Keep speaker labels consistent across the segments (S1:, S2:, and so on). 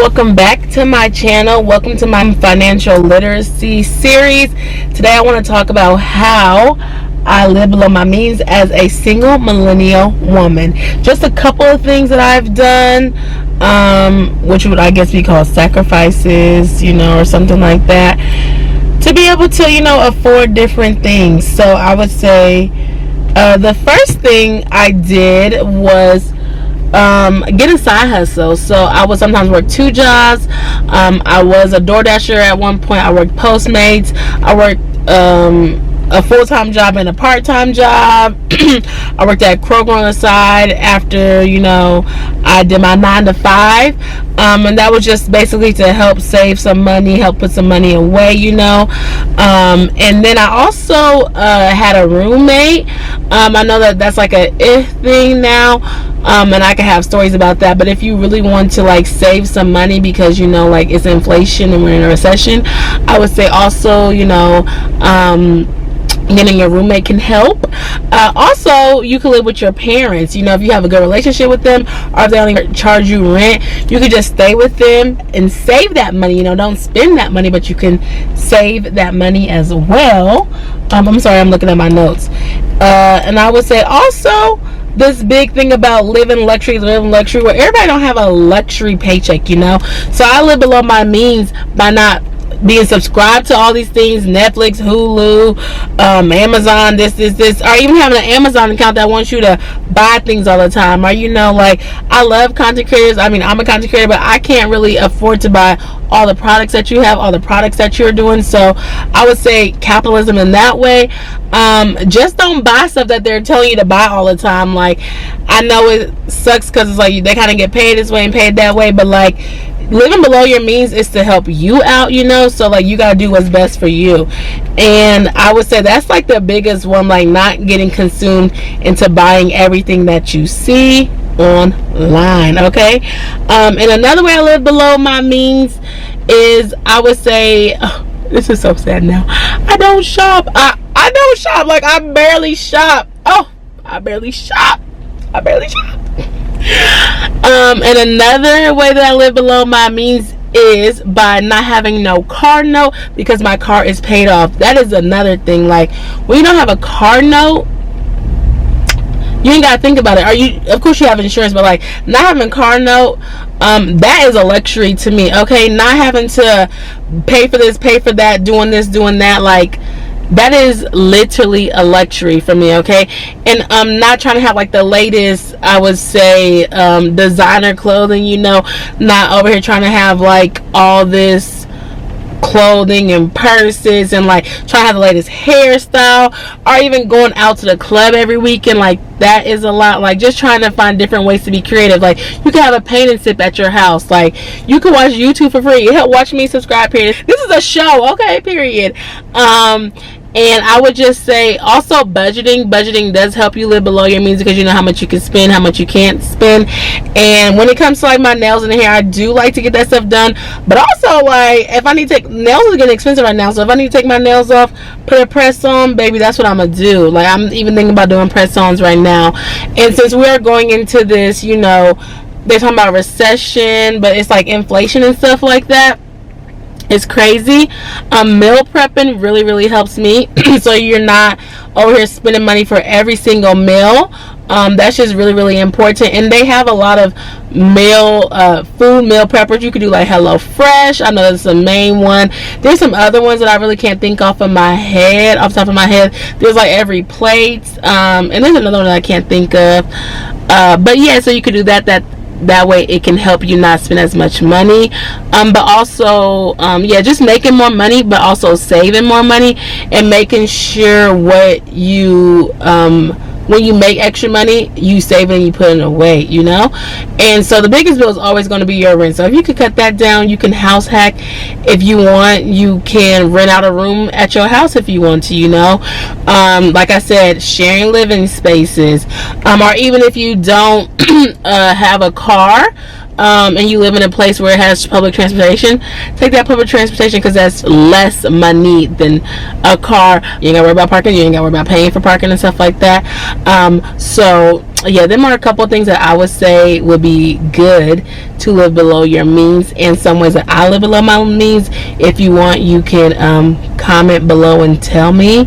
S1: welcome back to my channel. Welcome to my financial literacy series. Today I want to talk about how I live below my means as a single millennial woman. Just a couple of things that I've done, which would I guess be called sacrifices, or something like that, to be able to, afford different things. So I would say the first thing I did was get a side hustle. So I would sometimes work 2 jobs. I was a DoorDasher at one point. I worked Postmates. I worked a full-time job and a part-time job. I worked at Kroger on the side after I did my 9 to 5, and that was just basically to help save some money, help put some money away, and then I also had a roommate. I know that's like a thing now, and I can have stories about that, but if you really want to save some money because it's inflation and we're in a recession, I would say also getting a roommate can help. Also, you can live with your parents. If you have a good relationship with them, or if they only charge you rent, you can just stay with them and save that money. Don't spend that money, but you can save that money as well. I'm sorry, I'm looking at my notes. And I would say also this big thing about living luxury, where everybody don't have a luxury paycheck, So I live below my means by not being subscribed to all these things, Netflix, Hulu, Amazon, this, or even having an Amazon account that wants you to buy things all the time. Or I love content creators. I'm a content creator, but I can't really afford to buy all the products that you have, all the products that you're doing. So I would say capitalism in that way. Just don't buy stuff that they're telling you to buy all the time. I know it sucks because it's they kind of get paid this way and paid that way, but living below your means is to help you out, so you gotta do what's best for you. And I would say that's the biggest one, not getting consumed into buying everything that you see online. Okay. And another way I live below my means is, I would say, this is so sad now, I don't shop. I don't shop. I barely shop. I barely shop. And another way that I live below my means is by not having no car note, because my car is paid off. That is another thing. When you don't have a car note, you ain't gotta think about it. Of course you have insurance, but not having a car note, that is a luxury to me. Okay, not having to pay for this, pay for that, doing this, doing that, that is literally a luxury for me. Okay. And I'm not trying to have the latest, I would say, designer clothing, not over here trying to have all this clothing and purses and trying to have the latest hairstyle, or even going out to the club every weekend. That is a lot. Just trying to find different ways to be creative. You can have a paint and sip at your house. You can watch YouTube for free. Watch me, subscribe, period. This is a show, okay, period. And I would just say also budgeting does help you live below your means, because you know how much you can spend, how much you can't spend. And when it comes to my nails and hair, I do like to get that stuff done. But also if I need to take nails, is getting expensive right now, so if I need to take my nails off, put a press on, baby, that's what I'm gonna do. I'm even thinking about doing press ons right now. And since we are going into this, they're talking about recession, but it's inflation and stuff like that. It's crazy. Meal prepping really helps me. So you're not over here spending money for every single meal. That's just really important. And they have a lot of food meal preppers. You could do Hello Fresh. I know that's the main one. There's some other ones that I really can't think off the top of my head. There's Every Plate. And there's another one that I can't think of. But yeah, so you could do that way it can help you not spend as much money, but also just making more money, but also saving more money, and making sure what you when you make extra money, you save it and you put it away, And so the biggest bill is always going to be your rent. So if you could cut that down, you can house hack if you want. You can rent out a room at your house if you want to, Like I said, sharing living spaces, or even if you don't have a car, and you live in a place where it has public transportation, take that public transportation, because that's less money than a car. You ain't gotta worry about parking, you ain't gotta worry about paying for parking and stuff like that. So yeah, them are a couple things that I would say would be good to live below your means, and some ways that I live below my means. If you want, you can comment below and tell me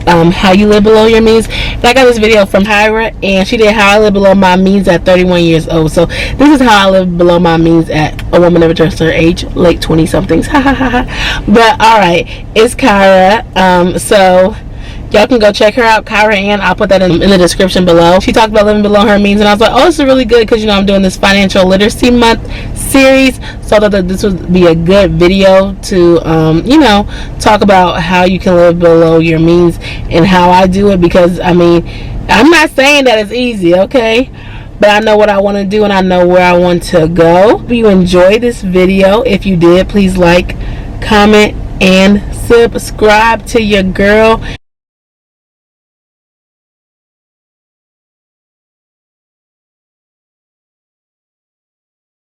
S1: how you live below your means. And I got this video from Kyra, and she did how I live below my means at 31 years old. So this is how I live below my means at a woman never turns her age, late 20 somethings. But alright, it's Kyra. So y'all can go check her out, Kyra Ann. I'll put that in the description below. She talked about living below her means, and I was like, oh, this is really good because, you know, I'm doing this financial literacy month series, so I thought that this would be a good video to, you know, talk about how you can live below your means and how I do it, because, I mean, I'm not saying that it's easy, okay? But I know what I want to do and I know where I want to go. If you enjoyed this video, if you did, please like, comment, and subscribe to your girl.